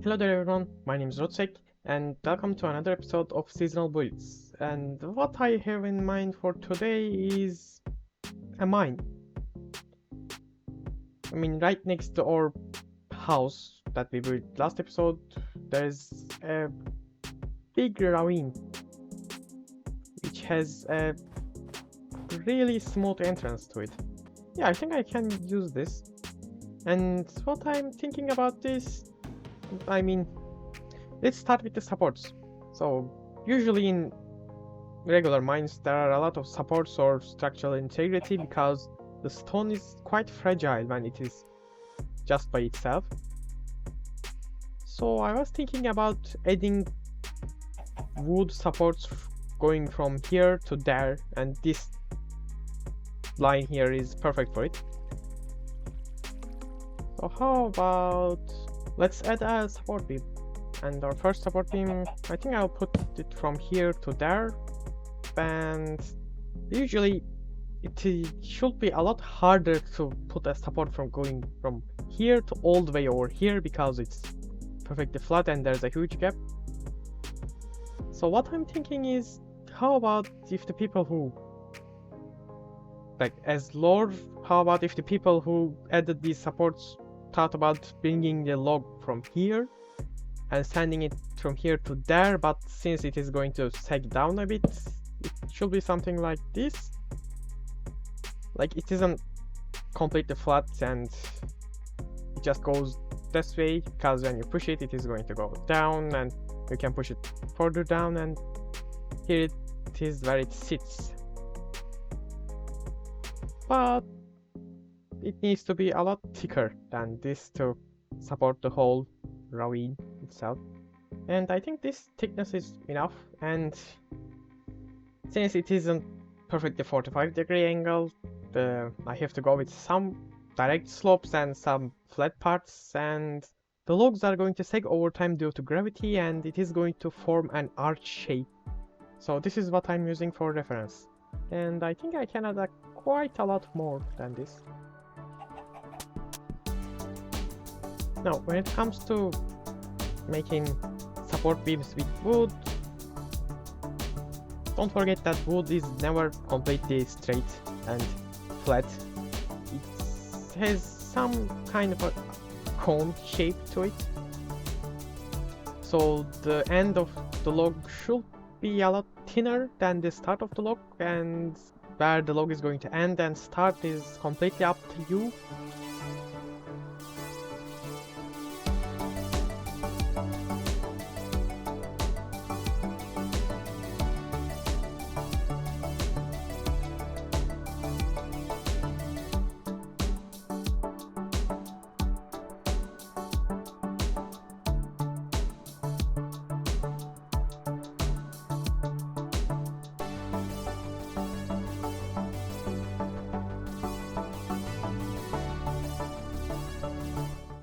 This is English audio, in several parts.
Hello there everyone, my name is Rotsek and welcome to another episode of Seasonal Builds. And what I have in mind for today is a mine. Right next to our house that we built last episode, there's a big ravine which has a really smooth entrance to it. Yeah, I think I can use this. And what I'm thinking about this, let's start with the supports. So, usually in regular mines, there are a lot of supports or structural integrity because the stone is quite fragile when it is just by itself. So, I was thinking about adding wood supports going from here to there, and this line here is perfect for it. So, how about let's add a support beam? And our first support beam, I think I'll put it from here to there, and usually it should be a lot harder to put a support from going from here to all the way over here because it's perfectly flat and there's a huge gap. So what I'm thinking is, how about if the people who how about if the people who added these supports thought about bringing the log from here and sending it from here to there, but since it is going to sag down a bit, it should be something like this. Like, it isn't completely flat and it just goes this way, because when you push it, it is going to go down, and you can push it further down, and here it is where it sits. But it needs to be a lot thicker than this to support the whole ravine itself, and I think this thickness is enough. And since it isn't perfectly 45-degree angle, I have to go with some direct slopes and some flat parts, and the logs are going to sag over time due to gravity, and it is going to form an arch shape. So this is what I'm using for reference, and I think I can add quite a lot more than this. Now, when it comes to making support beams with wood, don't forget that wood is never completely straight and flat. It has some kind of a cone shape to it. So the end of the log should be a lot thinner than the start of the log, and where the log is going to end and start is completely up to you.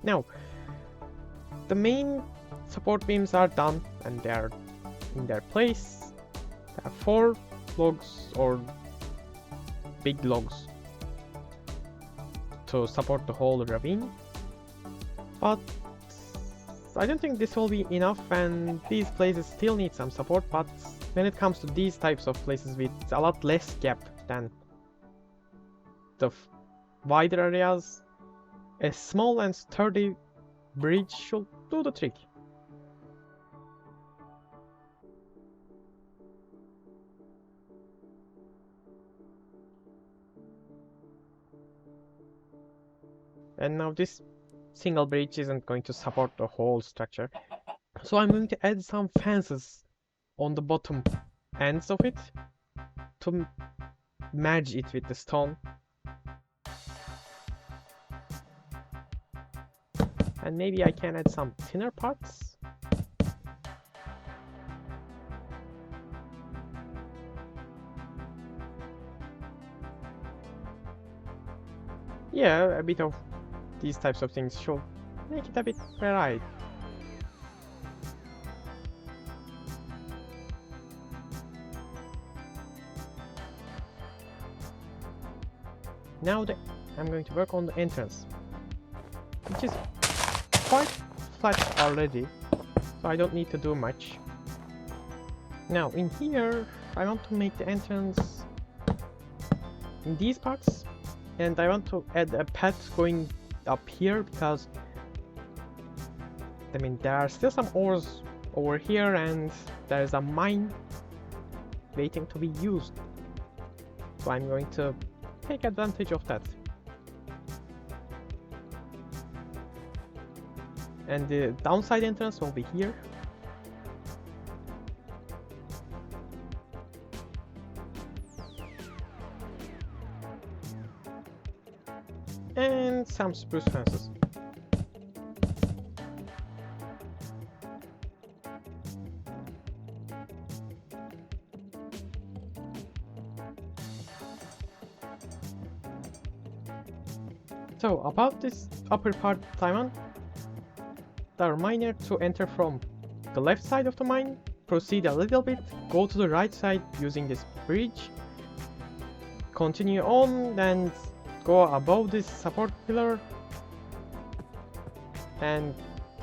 Now, the main support beams are done and they are in their place. There are 4 logs or big logs to support the whole ravine, but I don't think this will be enough, and these places still need some support. But when it comes to these types of places with a lot less gap than the wider areas, a small and sturdy bridge should do the trick. And now this single bridge isn't going to support the whole structure, so I'm going to add some fences on the bottom ends of it to merge it with the stone. And maybe I can add some thinner parts. Yeah, a bit of these types of things should make it a bit varied. Now I'm going to work on the entrance, which is quite flats are ready, so I don't need to do much. Now in here, I want to make the entrance in these parts, and I want to add a path going up here because I mean there are still some ores over here and there's a mine waiting to be used. So I'm going to take advantage of that. And the downside entrance will be here. And some spruce fences. So about this upper part, Simon, the miner to enter from the left side of the mine, proceed a little bit, go to the right side using this bridge, continue on and go above this support pillar and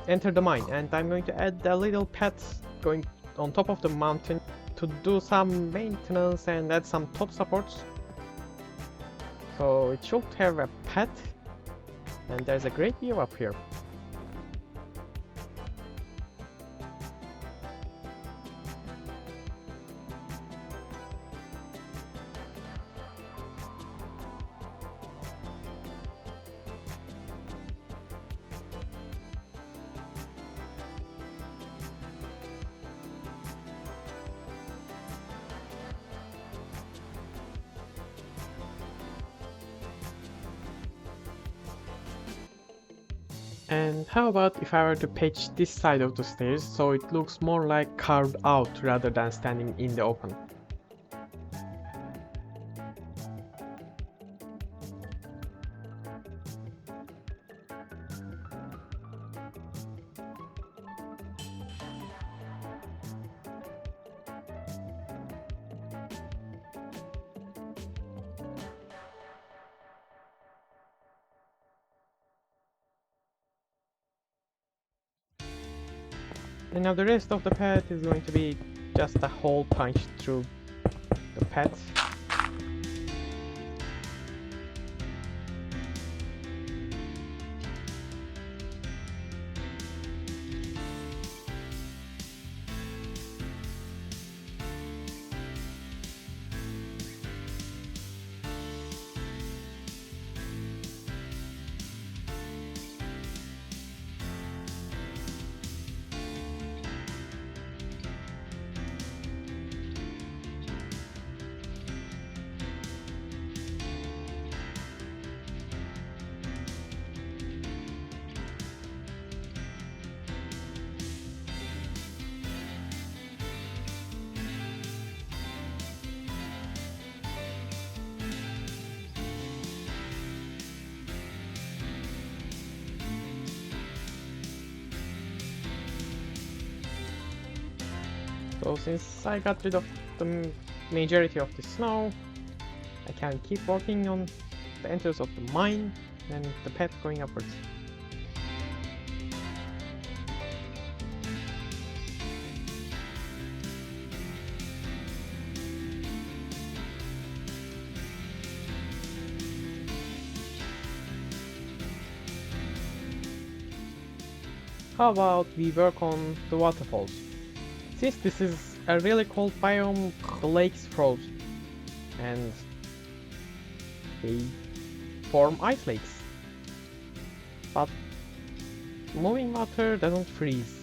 enter the mine. And I'm going to add a little path going on top of the mountain to do some maintenance and add some top supports. So it should have a path, and there's a great view up here. And how about if I were to pitch this side of the stairs so it looks more like carved out rather than standing in the open? And now the rest of the path is going to be just a hole punched through the path. So since I got rid of the majority of the snow, I can keep working on the entrance of the mine and the path going upwards. How about we work on the waterfalls? Since this is a really cold biome, the lakes froze and they form ice lakes. But moving water doesn't freeze.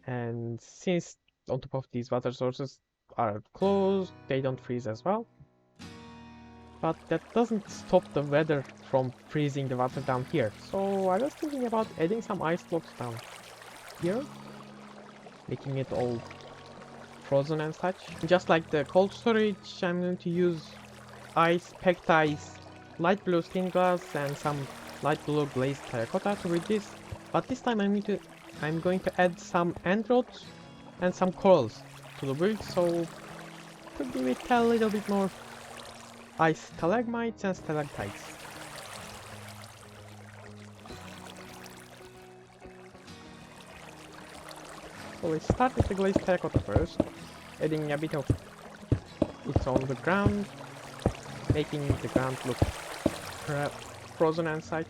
And since on top of these water sources are closed, they don't freeze as well. But that doesn't stop the weather from freezing the water down here. So I was thinking about adding some ice blocks down here, making it all frozen and such. Just like the cold storage, I'm going to use ice, packed ice, light blue stained glass and some light blue glazed terracotta to read this. But this time I'm going to add some androds and some corals to the build, so to give it a little bit more ice stalagmites and stalactites. So let's start with the glazed terracotta first, adding a bit of it on the ground, making the ground look frozen and such.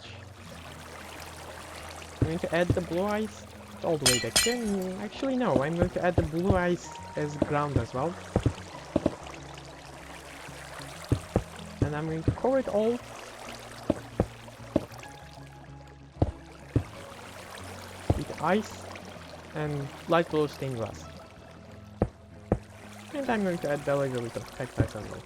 I'm going to add the blue ice all the way back here. Actually no, I'm going to add the blue ice as ground as well. And I'm going to cover it all with ice and light blue stained glass. And I'm going to add a little bit of textiles as well.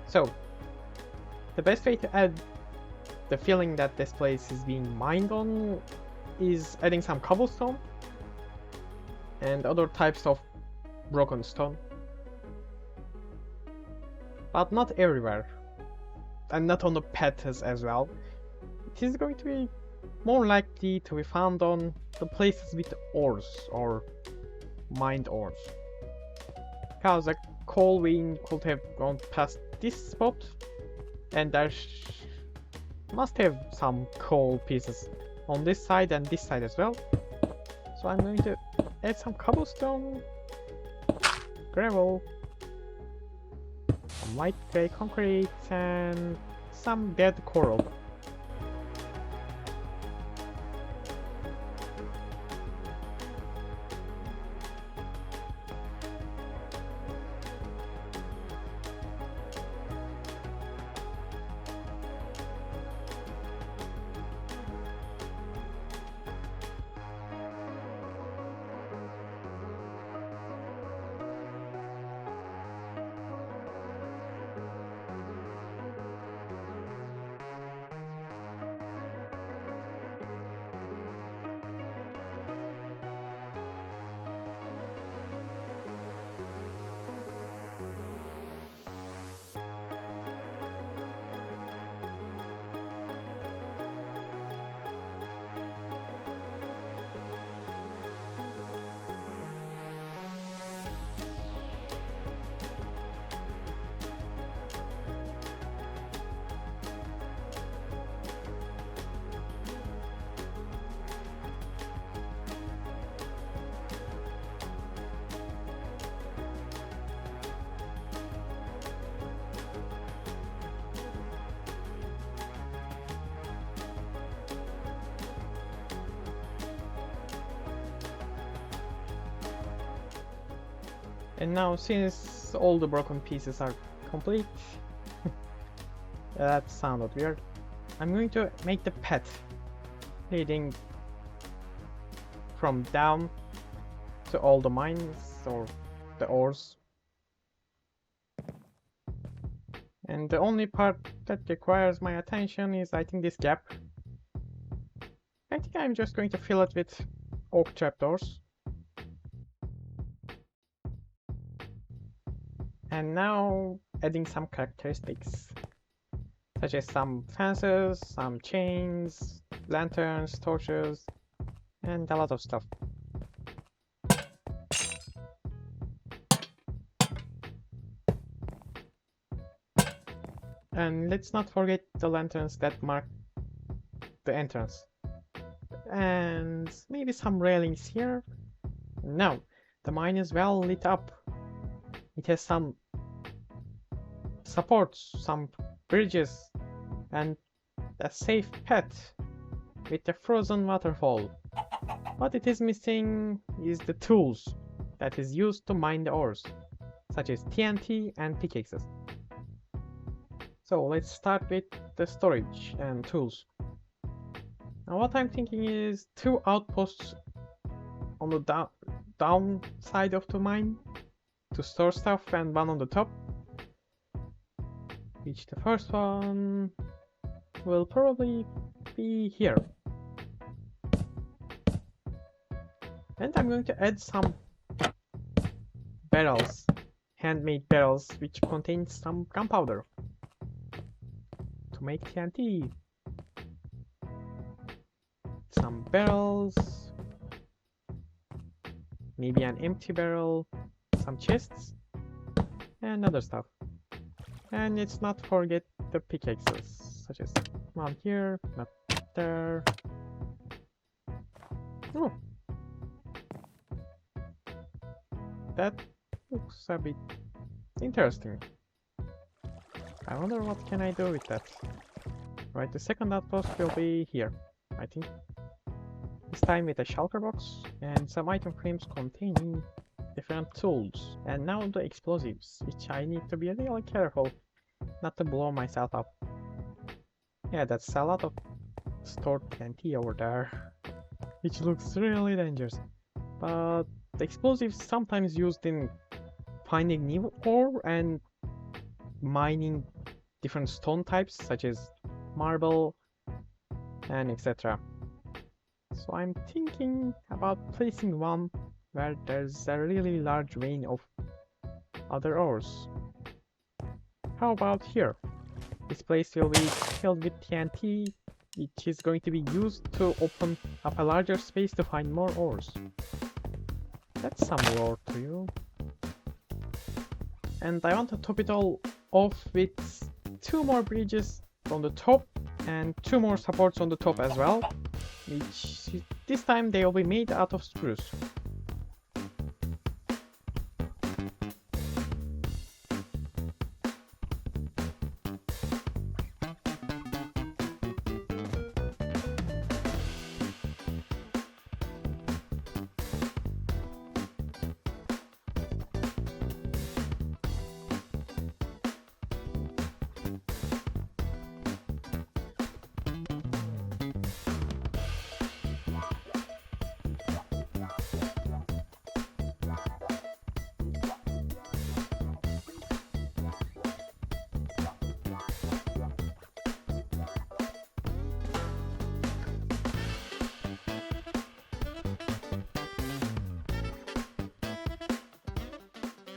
So, the best way to add the feeling that this place is being mined on is adding some cobblestone and other types of broken stone. But not everywhere, and not on the paths as well. It is going to be more likely to be found on the places with ores or mined ores. Because a coal vein could have gone past this spot, and there must have some coal pieces on this side and this side as well. So I'm going to add some cobblestone, gravel, some light grey concrete, and some dead coral. And now, since all the broken pieces are complete, that sounded weird, I'm going to make the path leading from down to all the mines or the ores. And the only part that requires my attention is, I think, this gap. I think I'm just going to fill it with oak trapdoors. And now adding some characteristics, such as some fences, some chains, lanterns, torches, and a lot of stuff. And let's not forget the lanterns that mark the entrance. And maybe some railings here. Now, the mine is well lit up. It has some supports, some bridges, and a safe path with a frozen waterfall. What it is missing is the tools that is used to mine the ores, such as TNT and pickaxes. So let's start with the storage and tools. Now what I'm thinking is 2 outposts on the down side of the mine to store stuff, and 1 on the top, which the first one will probably be here. And I'm going to add some barrels, handmade barrels, which contain some gunpowder to make TNT. Some barrels, maybe an empty barrel, some chests, and other stuff. And let's not forget the pickaxes, such as one here, not there. Oh, that looks a bit interesting. I wonder what can I do with that. Right, the second outpost will be here, I think. This time with a shulker box and some item frames containing different tools. And now the explosives, which I need to be really careful not to blow myself up. Yeah, that's a lot of stored TNT over there, which looks really dangerous. But the explosives sometimes used in finding new ore and mining different stone types, such as marble and etc. So I'm thinking about placing one where there's a really large vein of other ores. How about here? This place will be filled with TNT, which is going to be used to open up a larger space to find more ores. That's some lore to you. And I want to top it all off with 2 more bridges on the top and 2 more supports on the top as well, which this time they will be made out of spruce.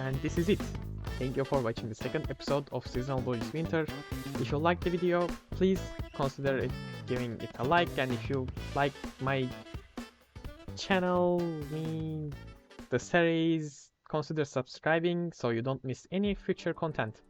And this is it. Thank you for watching the second episode of Seasonal Boys Winter. If you liked the video, please consider giving it a like, and if you like my channel, the series, consider subscribing so you don't miss any future content.